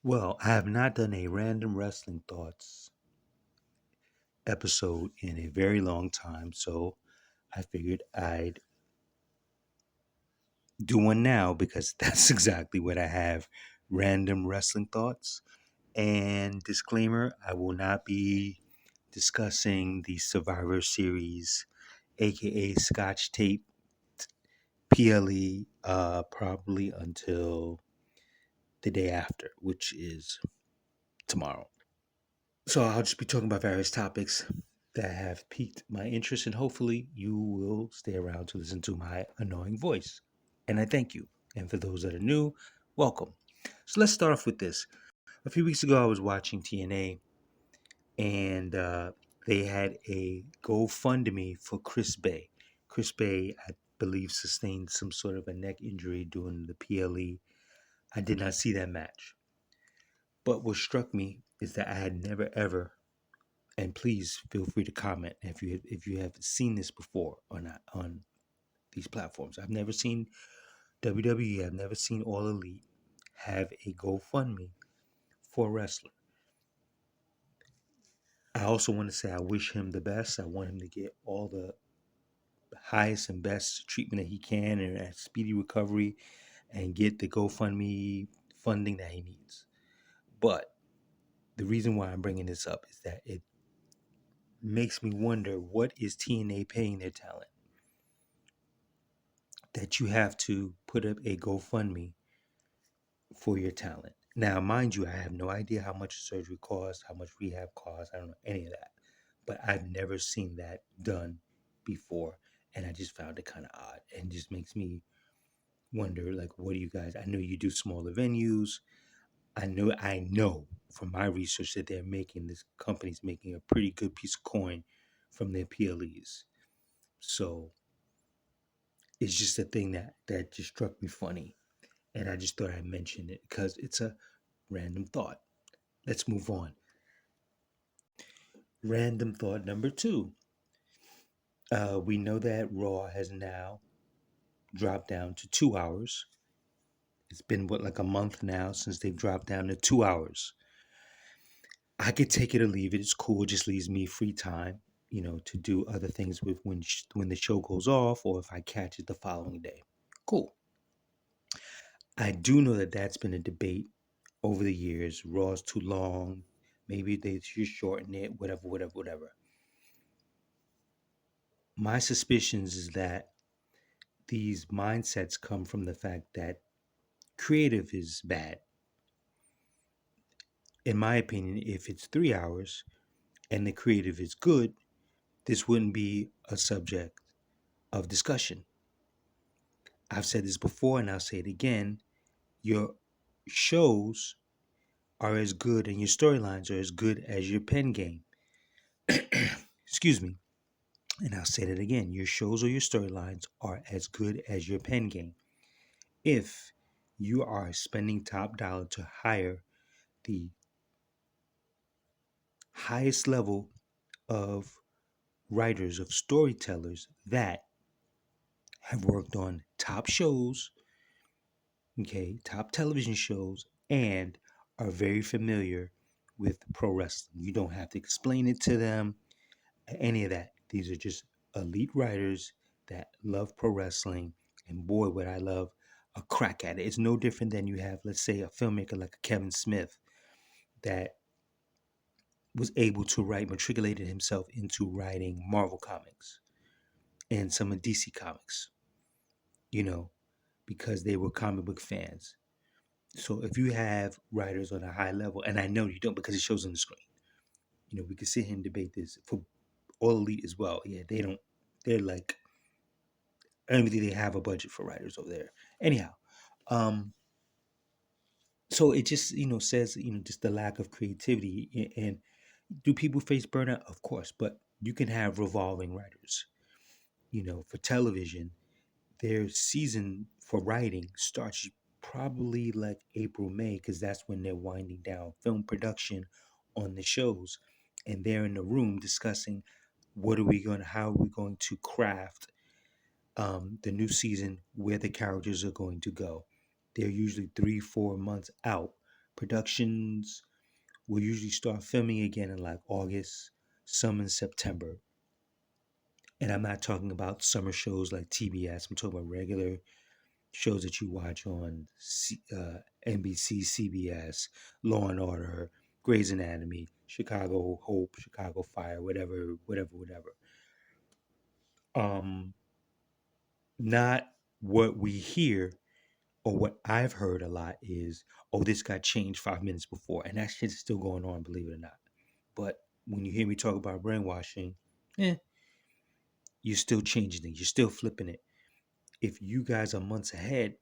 Well, I have not done a random wrestling thoughts episode in a very long time, so I figured I'd do one now because that's exactly what I have, random wrestling thoughts. And disclaimer, I will not be discussing the Survivor Series, aka Scotch Tape PLE, probably until the day after, which is tomorrow. So I'll just be talking about various topics that have piqued my interest, and hopefully you will stay around to listen to my annoying voice. And I thank you. And for those that are new, welcome. So let's start off with this. A few weeks ago, I was watching TNA, and they had a GoFundMe for Chris Bay. Chris Bay, I believe, sustained some sort of a neck injury during the PLE. I did not see that match. But what struck me is that I had never ever, and please feel free to comment if you have seen this before or not on these platforms. I've never seen WWE. I've never seen All Elite have a GoFundMe for a wrestler. I also want to say I wish him the best. I want him to get all the highest and best treatment that he can and a speedy recovery and get the GoFundMe funding that he needs. But the reason why I'm bringing this up is that it makes me wonder, what is TNA paying their talent that you have to put up a GoFundMe for your talent? Now, mind you, I have no idea how much surgery costs, how much rehab costs. I don't know any of that. But I've never seen that done before. And I just found it kind of odd and just makes me wonder, like, what do you guys? I know you do smaller venues. I know from my research that this company's making a pretty good piece of coin from their PLEs. So it's just a thing that just struck me funny. And I just thought I'd mention it because it's a random thought. Let's move on. Random thought number two. We know that Raw has now dropped down to 2 hours. It's been like a month now since they've dropped down to 2 hours. I could take it or leave it. It's cool. It just leaves me free time, to do other things with when the show goes off, or if I catch it the following day. Cool. I do know that that's been a debate over the years. Raw's too long. Maybe they should shorten it. Whatever, whatever, whatever. My suspicions is that these mindsets come from the fact that creative is bad. In my opinion, if it's 3 hours and the creative is good, this wouldn't be a subject of discussion. I've said this before and I'll say it again. Your shows are as good and your storylines are as good as your pen game. Excuse me. And I'll say that again. Your shows or your storylines are as good as your pen game. If you are spending top dollar to hire the highest level of writers, of storytellers that have worked on top shows, okay, top television shows, and are very familiar with pro wrestling. You don't have to explain it to them, any of that. These are just elite writers that love pro wrestling, and boy, would I love a crack at it. It's no different than you have, let's say, a filmmaker like Kevin Smith that was able to matriculated himself into writing Marvel comics and some of DC comics, you know, because they were comic book fans. So if you have writers on a high level, and I know you don't because it shows on the screen, we could sit here and debate this for All Elite as well. Yeah, they don't, they're like, I don't even think they have a budget for writers over there. Anyhow, um, so it just, says, just the lack of creativity. And do people face burnout? Of course, but you can have revolving writers. For television, their season for writing starts probably like April, May, because that's when they're winding down film production on the shows. And they're in the room discussing how are we going to craft the new season, where the characters are going to go. They're usually 3-4 months out Productions will usually start filming again in like August, some in September. And I'm not talking about summer shows like TBS. I'm talking about regular shows that you watch on NBC, CBS, Law and Order, Grey's Anatomy, Chicago Hope, Chicago Fire, whatever. Um, Not what we hear or what I've heard a lot is, oh, this got changed 5 minutes before, and that shit's still going on, believe it or not. But when you hear me talk about brainwashing, eh, you're still changing it, you're still flipping it. If you guys are months ahead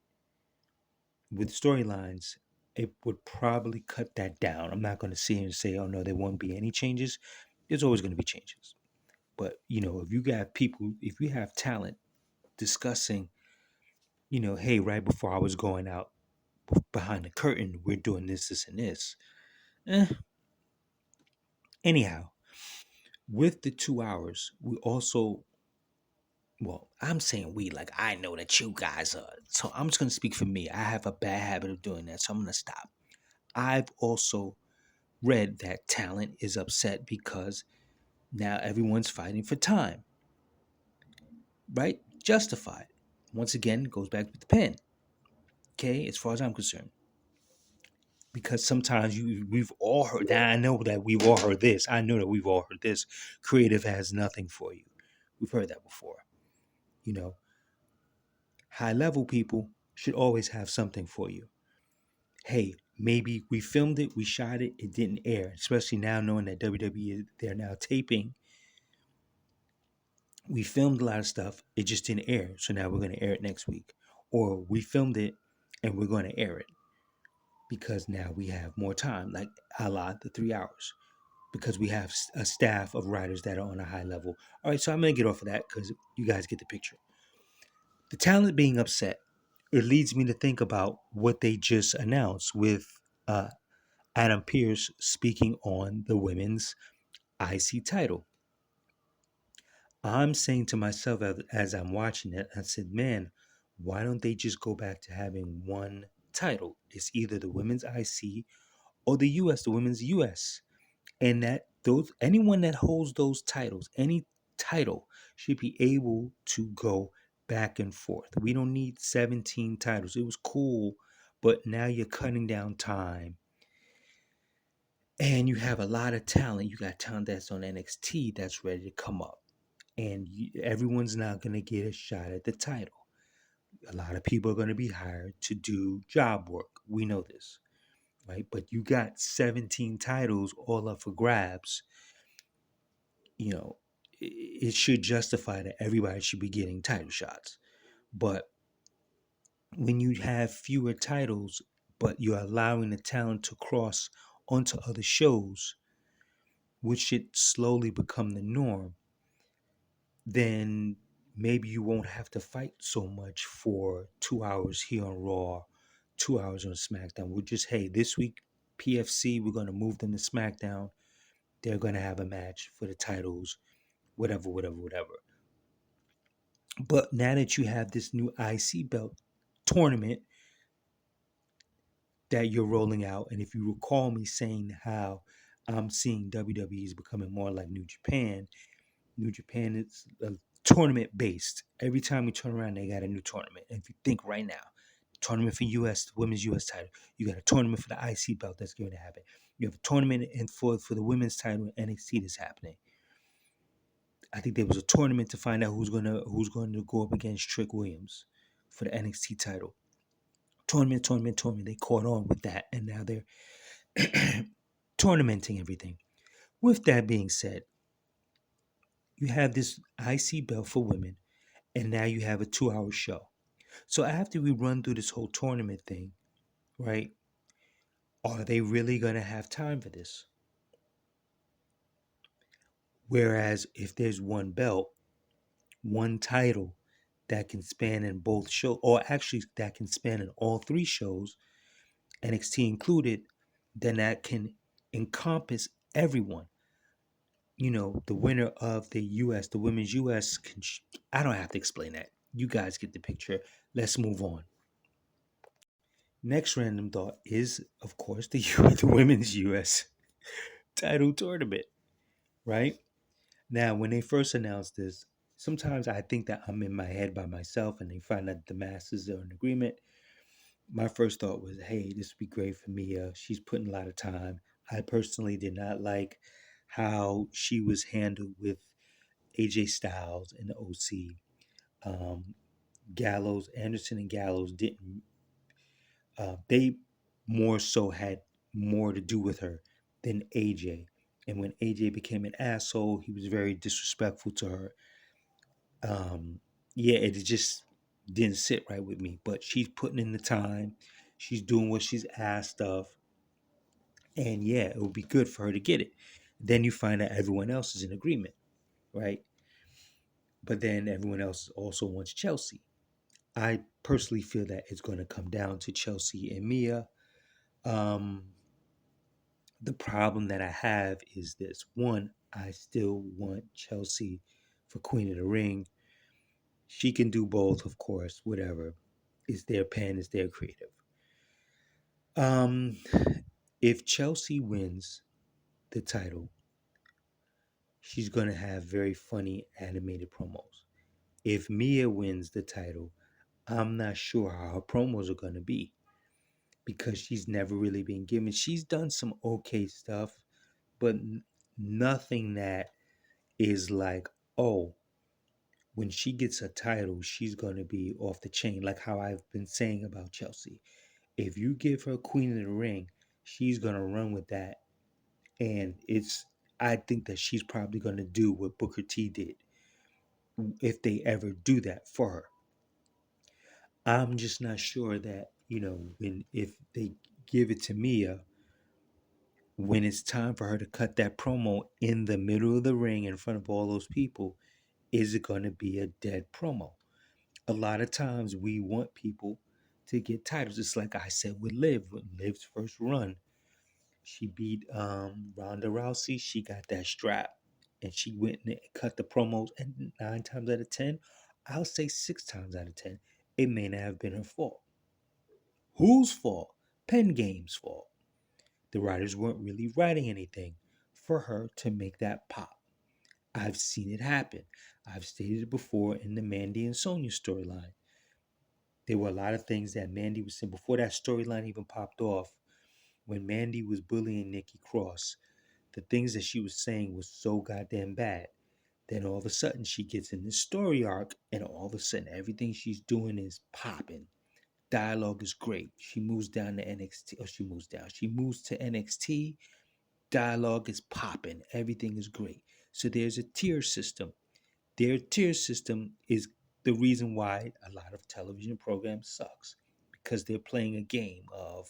with storylines, it would probably cut that down. I'm not going to sit here and say, oh no, there won't be any changes. There's always going to be changes. But, if you got people, if you have talent discussing, hey, right before I was going out behind the curtain, we're doing this, and this. Eh. Anyhow, with the 2 hours, we also, well, I'm saying we, like I know that you guys are. So I'm just going to speak for me. I have a bad habit of doing that. So I'm going to stop. I've also read that talent is upset because now everyone's fighting for time, right? Justified. Once again, goes back with the pen. Okay, as far as I'm concerned, because sometimes we've all heard that. I know that we've all heard this. I know that we've all heard this. Creative has nothing for you. We've heard that before. You know, high level people should always have something for you. Hey, maybe we filmed it, we shot it, it didn't air. Especially now knowing that WWE, they're now taping. We filmed a lot of stuff, it just didn't air. So now we're going to air it next week. Or we filmed it and we're going to air it because now we have more time, like a lot, the 3 hours, because we have a staff of writers that are on a high level. All right, so I'm going to get off of that because you guys get the picture. The talent being upset, it leads me to think about what they just announced with Adam Pearce speaking on the women's IC title. I'm saying to myself as I'm watching it, I said, man, why don't they just go back to having one title? It's either the women's IC or the women's US. And that those anyone that holds those titles, any title, should be able to go back and forth. We don't need 17 titles. It was cool, but now you're cutting down time. And you have a lot of talent. You got talent that's on NXT that's ready to come up. And everyone's not going to get a shot at the title. A lot of people are going to be hired to do job work. We know this, right? But you got 17 titles all up for grabs. It should justify that everybody should be getting title shots. But when you have fewer titles, but you're allowing the talent to cross onto other shows, which should slowly become the norm, then maybe you won't have to fight so much for 2 hours here on Raw, 2 hours on SmackDown. We'll just, hey, this week, PFC, we're going to move them to SmackDown. They're going to have a match for the titles, whatever. But now that you have this new IC belt tournament that you're rolling out, and if you recall me saying how I'm seeing WWE is becoming more like New Japan. New Japan is tournament based. Every time we turn around, they got a new tournament. And if you think right now, tournament for US, the women's US title, you got a tournament for the IC belt that's going to happen. You have a tournament for the women's title in NXT that's happening. I think there was a tournament to find out who's going to go up against Trick Williams for the NXT title. Tournament. They caught on with that, and now they're tournamenting everything. With that being said, you have this IC belt for women, and now you have a 2-hour show. So after we run through this whole tournament thing, right, are they really going to have time for this? Whereas if there's one belt, one title that can span in both shows, or actually that can span in all three shows, NXT included, then that can encompass everyone. The winner of the US, the women's US, I don't have to explain that. You guys get the picture. Let's move on. Next random thought is, of course, the women's US title tournament, right? Now, when they first announced this, sometimes I think that I'm in my head by myself and they find out the masses are in agreement. My first thought was, hey, this would be great for Mia. She's putting a lot of time. I personally did not like how she was handled with AJ Styles and the OC. Gallows, Anderson and Gallows didn't, they more so had more to do with her than AJ. And when AJ became an asshole, he was very disrespectful to her. Yeah, it just didn't sit right with me. But she's putting in the time, she's doing what she's asked of, and yeah, it would be good for her to get it. Then you find out everyone else is in agreement, right? But then everyone else also wants Chelsea. I personally feel that it's going to come down to Chelsea and Mia. Um, the problem that I have is this: one, I still want Chelsea for Queen of the Ring. She can do both, of course, whatever. It's their pen, it's their creative. Um, if Chelsea wins the title, she's gonna have very funny animated promos. If Mia wins the title, I'm not sure how her promos are gonna be because she's never really been given. She's done some okay stuff, but nothing that is like, oh, when she gets a title, she's gonna be off the chain. Like how I've been saying about Chelsea. If you give her Queen of the Ring, she's gonna run with that, and it's. I think that she's probably gonna do what Booker T did if they ever do that for her. I'm just not sure that when if they give it to Mia, when it's time for her to cut that promo in the middle of the ring in front of all those people, is it going to be a dead promo? A lot of times we want people to get titles. It's like I said with Liv, with Liv's first run. She beat Ronda Rousey. She got that strap, and she went and cut the promos. And 9 times out of 10, I'll say 6 times out of 10, it may not have been her fault. Whose fault? Pen Game's fault. The writers weren't really writing anything for her to make that pop. I've seen it happen. I've stated it before in the Mandy and Sonya storyline. There were a lot of things that Mandy was saying before that storyline even popped off. When Mandy was bullying Nikki Cross, the things that she was saying was so goddamn bad. Then all of a sudden she gets in this story arc, and all of a sudden everything she's doing is popping. Dialogue is great. She moves down to NXT, or she moves down. She moves to NXT. Dialogue is popping. Everything is great. So there's a tier system. Their tier system is the reason why a lot of television programs sucks, because they're playing a game of,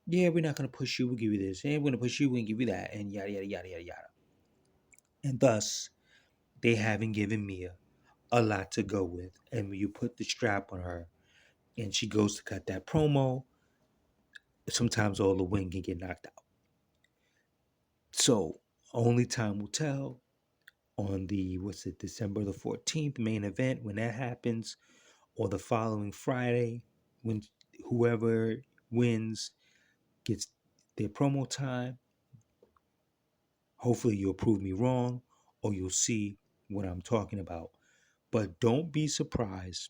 yeah, we're not going to push you, we'll give you this, and we're going to push you, we'll give you that, and yada yada yada yada yada. And thus they haven't given Mia a lot to go with. And when you put the strap on her and she goes to cut that promo, sometimes all the wind can get knocked out. So only time will tell on the December the 14th main event when that happens, or the following Friday when whoever wins gets their promo time. Hopefully you'll prove me wrong or you'll see what I'm talking about. But don't be surprised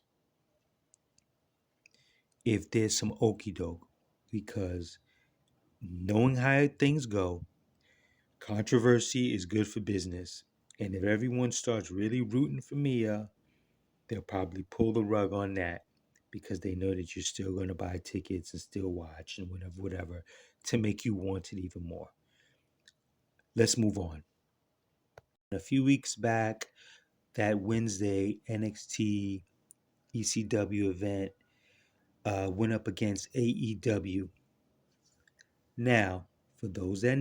if there's some okey doke, because knowing how things go, controversy is good for business. And if everyone starts really rooting for Mia, they'll probably pull the rug on that because they know that you're still going to buy tickets and still watch and whatever, to make you want it even more. Let's move on. A few weeks back, that Wednesday NXT ECW event went up against AEW. Now, for those that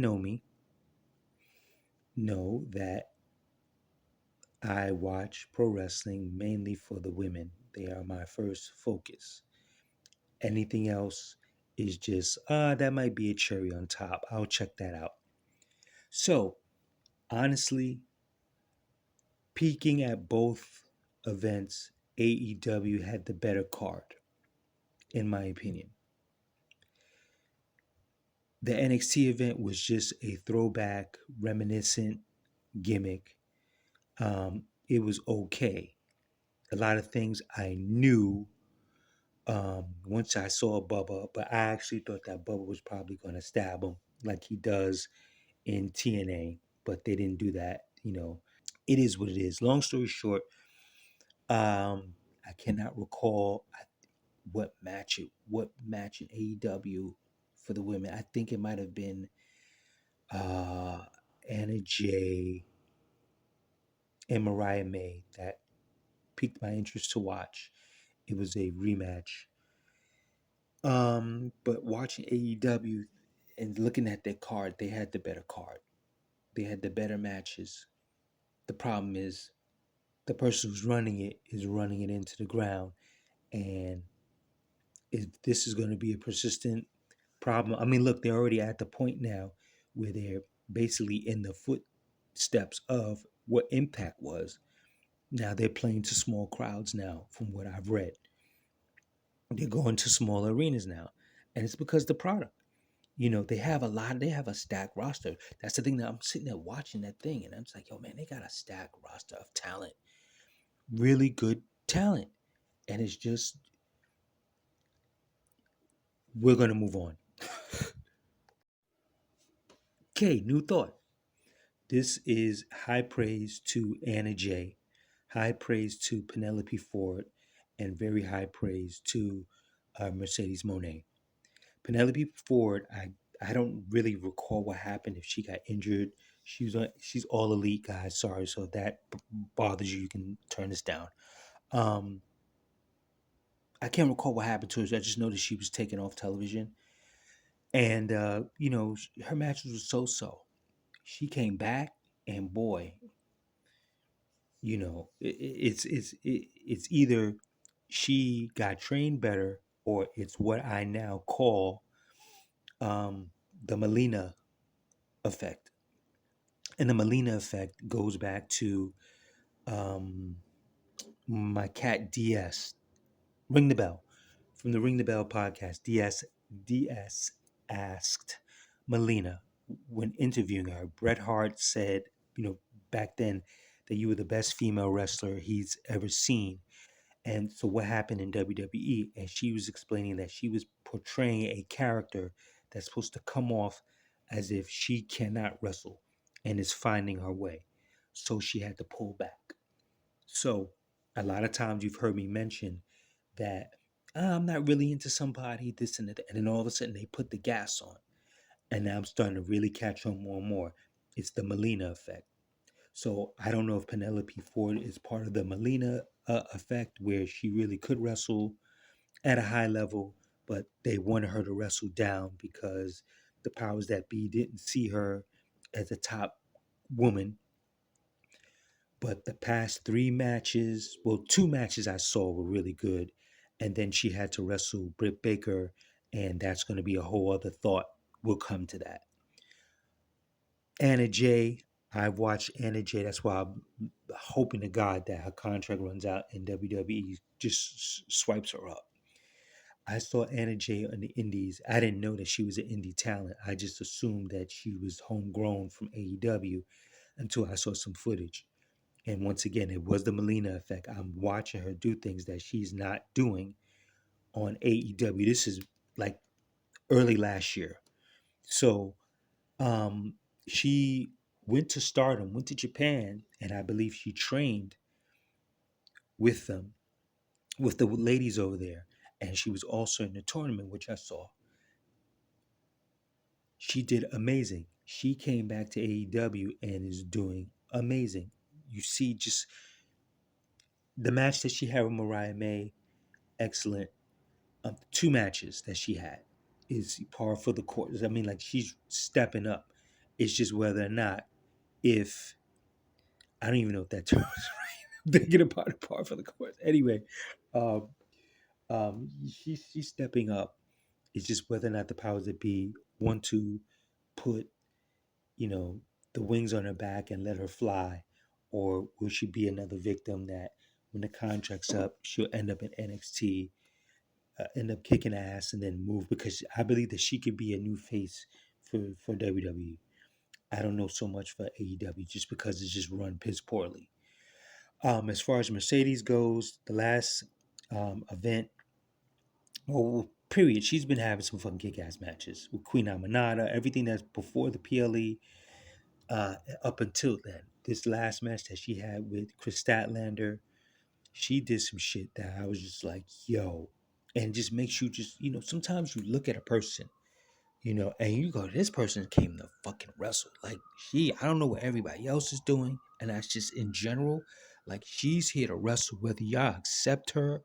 know that I watch pro wrestling mainly for the women. They are my first focus. Anything else is just, that might be a cherry on top. I'll check that out. So, honestly, peeking at both events, AEW had the better card, in my opinion. The NXT event was just a throwback, reminiscent gimmick. It was okay. A lot of things I knew once I saw Bubba, but I actually thought that Bubba was probably going to stab him like he does in TNA, but they didn't do that. It is what it is. Long story short, I cannot recall what match in AEW for the women. I think it might have been uh, Anna Jay and Mariah May that piqued my interest to watch. It was a rematch. But watching AEW and looking at their card, they had the better card. They had the better matches. The problem is the person who's running it is running it into the ground, and if this is going to be a persistent problem. I mean, look, they're already at the point now where they're basically in the footsteps of what Impact was. Now they're playing to small crowds now, from what I've read. They're going to smaller arenas now. And it's because the product. They have a stacked roster. That's the thing that I'm sitting there watching that thing, and I'm just like, yo, man, they got a stacked roster of talent, really good talent. And it's just, we're going to move on. Okay, new thought. This is high praise to Anna Jay, high praise to Penelope Ford, and very high praise to Mercedes Monet. Penelope Ford, I don't really recall what happened if she got injured. She's all elite, guys. Sorry, so if that bothers you, you can turn this down. Um, I can't recall what happened to her. I just noticed she was taken off television, and her matches were so. She came back, and boy, it's either she got trained better or it's what I now call um, the Melina effect. And the Melina effect goes back to um, my cat DS. Ring the Bell. From the Ring the Bell podcast, DS asked Melina when interviewing her. Bret Hart said, back then that you were the best female wrestler he's ever seen. And so what happened in WWE? And she was explaining that she was portraying a character that's supposed to come off as if she cannot wrestle and is finding her way. So she had to pull back. So a lot of times you've heard me mention that, I'm not really into somebody, this and that. And then all of a sudden they put the gas on. And now I'm starting to really catch on more and more. It's the Melina effect. So I don't know if Penelope Ford is part of the Melina effect, where she really could wrestle at a high level, but they wanted her to wrestle down because the powers that be didn't see her as a top woman. But the past three matches, well, two matches I saw were really good. And then she had to wrestle Britt Baker, and that's going to be a whole other thought. We'll come to that. Anna Jay, I've watched Anna Jay. That's why I'm hoping to God that her contract runs out and WWE just swipes her up. I saw Anna Jay on the Indies. I didn't know that she was an indie talent. I just assumed that she was homegrown from AEW until I saw some footage. And once again, it was the Melina effect. I'm watching her do things that she's not doing on AEW. This is like early last year. So um, she went to Stardom, went to Japan, and I believe she trained with them, with the ladies over there. And she was also in the tournament, which I saw. She did amazing. She came back to AEW and is doing amazing. You see, just the match that she had with Mariah May, excellent. Two matches that she had is par for the course. I mean, like, she's stepping up. It's just whether or not, if I don't even know if that term is right. I'm thinking about it, par for the course. Anyway, um, she's stepping up. It's just whether or not the powers that be want to put, you know, the wings on her back and let her fly, or will she be another victim that when the contract's up, she'll end up in NXT, end up kicking ass and then move, because I believe that she could be a new face for WWE. I don't know so much for AEW just because it's just run piss poorly. As far as Mercedes goes, the last event, well, period, she's been having some fucking kick ass matches with Queen Amanada, everything that's before the PLE, up until then. This last match that she had with Chris Statlander, she did some shit that I was just like, yo, and just makes you just, sometimes you look at a person, and you go, this person came to fucking wrestle. Like, I don't know what everybody else is doing. And that's just in general. Like, she's here to wrestle, whether y'all accept her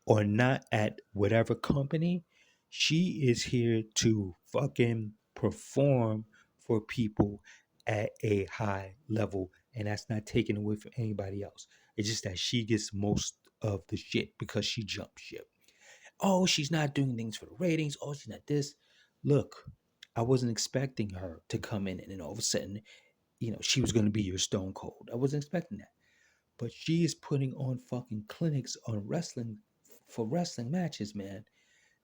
or not at whatever company. She is here to fucking perform for people at a high level. And that's not taken away from anybody else. It's just that she gets most of the shit because she jumped ship. Oh, she's not doing things for the ratings. Oh, she's not this. Look, I wasn't expecting her to come in and then all of a sudden, she was going to be your Stone Cold. I wasn't expecting that. But she is putting on fucking clinics on wrestling for wrestling matches, man.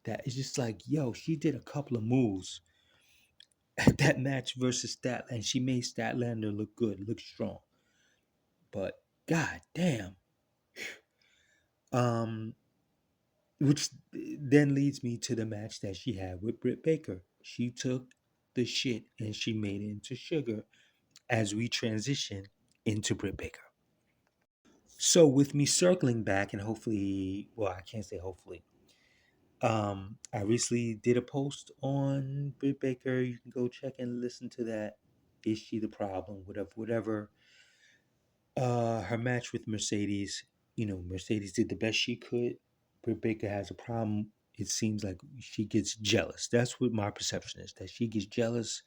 That is just like, yo, she did a couple of moves at that match versus Statlander, and she made Statlander look good, look strong. But god damn. Um, which then leads me to the match that she had with Britt Baker. She took the shit and she made it into sugar as we transition into Britt Baker. So with me circling back and hopefully, well, I can't say hopefully. I recently did a post on Britt Baker. You can go check and listen to that. Is she the problem? Whatever. Her match with Mercedes, Mercedes did the best she could. Britt Baker has a problem. It seems like she gets jealous. That's what my perception is, that she gets jealous.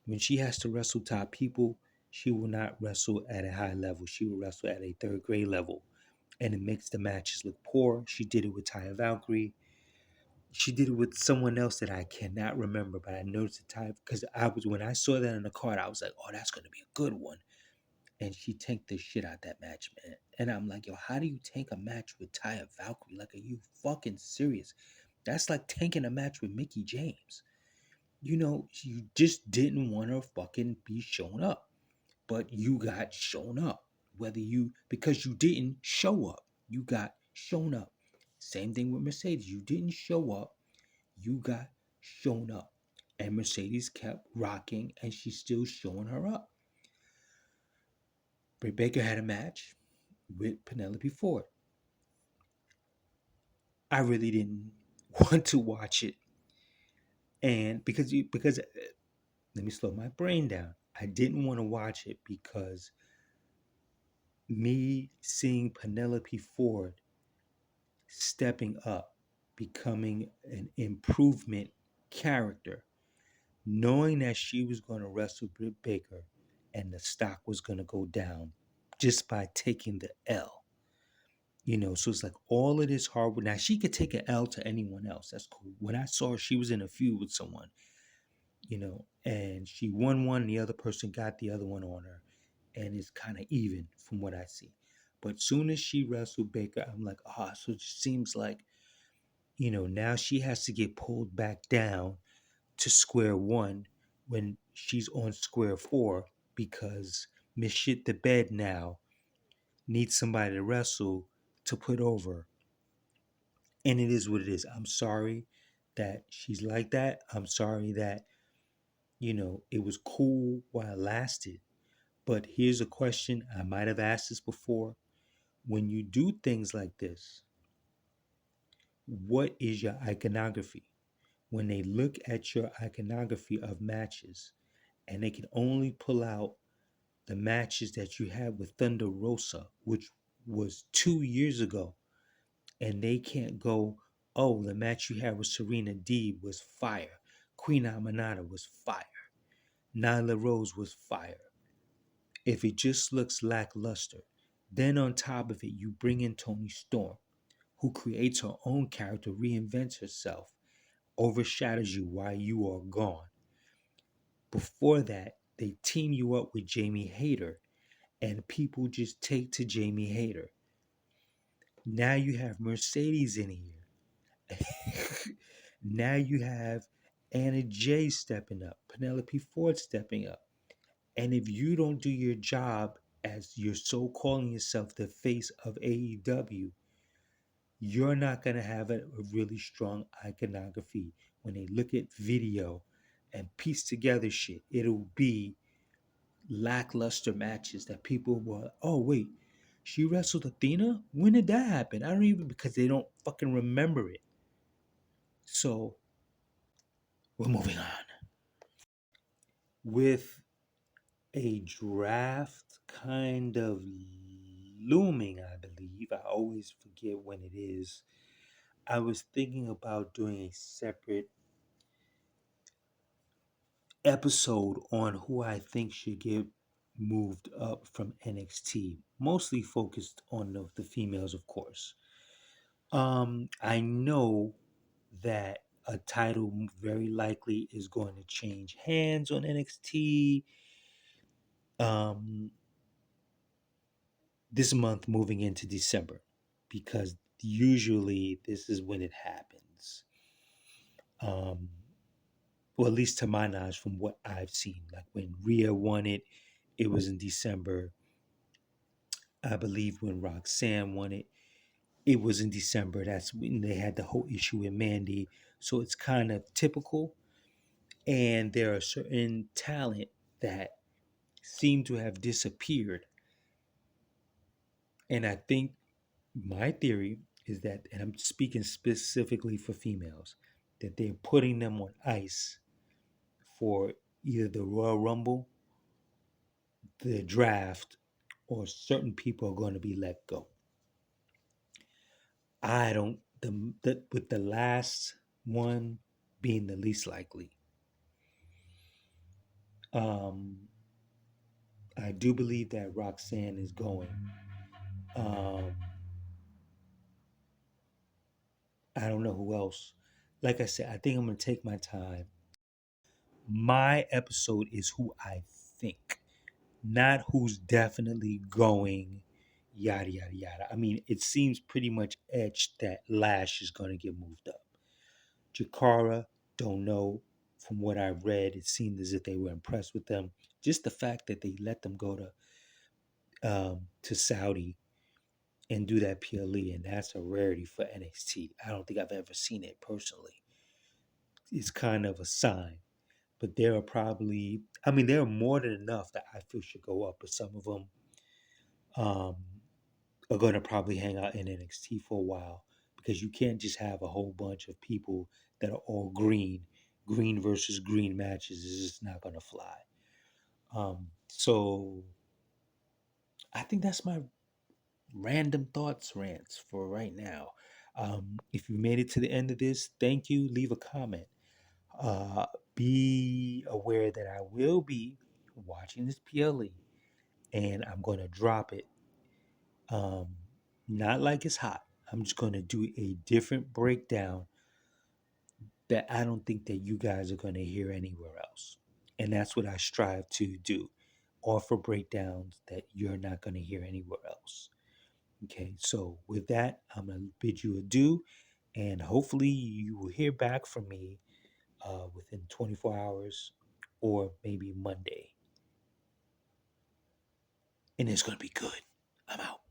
When she has to wrestle top people, she will not wrestle at a high level. She will wrestle at a third grade level. And it makes the matches look poor. She did it with Taya Valkyrie. She did it with someone else that I cannot remember, but I noticed the time because when I saw that in the card, I was like, oh, that's gonna be a good one. And she tanked the shit out that match, man. And I'm like, yo, how do you tank a match with Taya Valkyrie? Like, are you fucking serious? That's like tanking a match with Mickey James. You just didn't want to fucking be shown up. But you got shown up. Because you didn't show up, you got shown up. Same thing with Mercedes. You didn't show up, you got shown up. And Mercedes kept rocking and she's still showing her up. Britt Baker had a match with Penelope Ford. I really didn't want to watch it. And because let me slow my brain down. I didn't want to watch it because me seeing Penelope Ford stepping up, becoming an improvement character, knowing that she was going to wrestle Britt Baker and the stock was going to go down just by taking the L. So it's like all of this hard work. Now she could take an L to anyone else. That's cool. When I saw her, she was in a feud with someone, and she won one, the other person got the other one on her, and it's kind of even from what I see. But soon as she wrestled Baker, I'm like, so it just seems like, now she has to get pulled back down to square one when she's on square four because Miss Shit the Bed now needs somebody to wrestle to put over. And it is what it is. I'm sorry that she's like that. I'm sorry that, it was cool while it lasted. But here's a question. I might have asked this before. When you do things like this, what is your iconography? When they look at your iconography of matches and they can only pull out the matches that you had with Thunder Rosa, which was 2 years ago, and they can't go, oh, the match you had with Serena Deeb was fire. Queen Amanada was fire. Nyla Rose was fire. If it just looks lackluster, then on top of it, you bring in Toni Storm, who creates her own character, reinvents herself, overshadows you while you are gone. Before that, they team you up with Jamie Hayter, and people just take to Jamie Hayter. Now you have Mercedes in here. Now you have Anna Jay stepping up, Penelope Ford stepping up. And if you don't do your job as you're so calling yourself the face of AEW, you're not going to have a really strong iconography. When they look at video and piece together shit, it'll be lackluster matches that people will, oh, wait, she wrestled Athena? When did that happen? I don't even, because they don't fucking remember it. So we're moving on. With a draft kind of looming, I believe. I always forget when it is. I was thinking about doing a separate episode on who I think should get moved up from NXT, mostly focused on the females, of course. I know that a title very likely is going to change hands on NXT. This month moving into December, because usually this is when it happens. Um, well, at least to my knowledge, from what I've seen, like when Rhea won it, it was in December. I believe when Roxanne won it, it was in December. That's when they had the whole issue with Mandy. So it's kind of typical. And there are certain talent that seem to have disappeared. And I think my theory is that, and I'm speaking specifically for females, that they're putting them on ice for either the Royal Rumble, the draft, or certain people are going to be let go. I don't, with the last one being the least likely. Um, I do believe that Roxanne is going. Um, I don't know who else. Like I said, I think I'm going to take my time. My episode is who I think, not who's definitely going, yada, yada, yada. I mean, it seems pretty much etched that Lash is going to get moved up. Jakara, don't know. From what I read, it seemed as if they were impressed with them. Just the fact that they let them go to Saudi and do that PLE, and that's a rarity for NXT. I don't think I've ever seen it personally. It's kind of a sign. But there are probably, I mean, there are more than enough that I feel should go up, but some of them um, are going to probably hang out in NXT for a while, because you can't just have a whole bunch of people that are all green. Green versus green matches is just not going to fly. So I think that's my random thoughts rants for right now. If you made it to the end of this, thank you. Leave a comment. Uh, be aware that I will be watching this PLE, and I'm going to drop it. Um, Not like it's hot. I'm just going to do a different breakdown that I don't think that you guys are going to hear anywhere else. And that's what I strive to do. Offer breakdowns that you're not going to hear anywhere else. Okay, so with that, I'm going to bid you adieu, and hopefully you will hear back from me within 24 hours or maybe Monday. And it's going to be good. I'm out.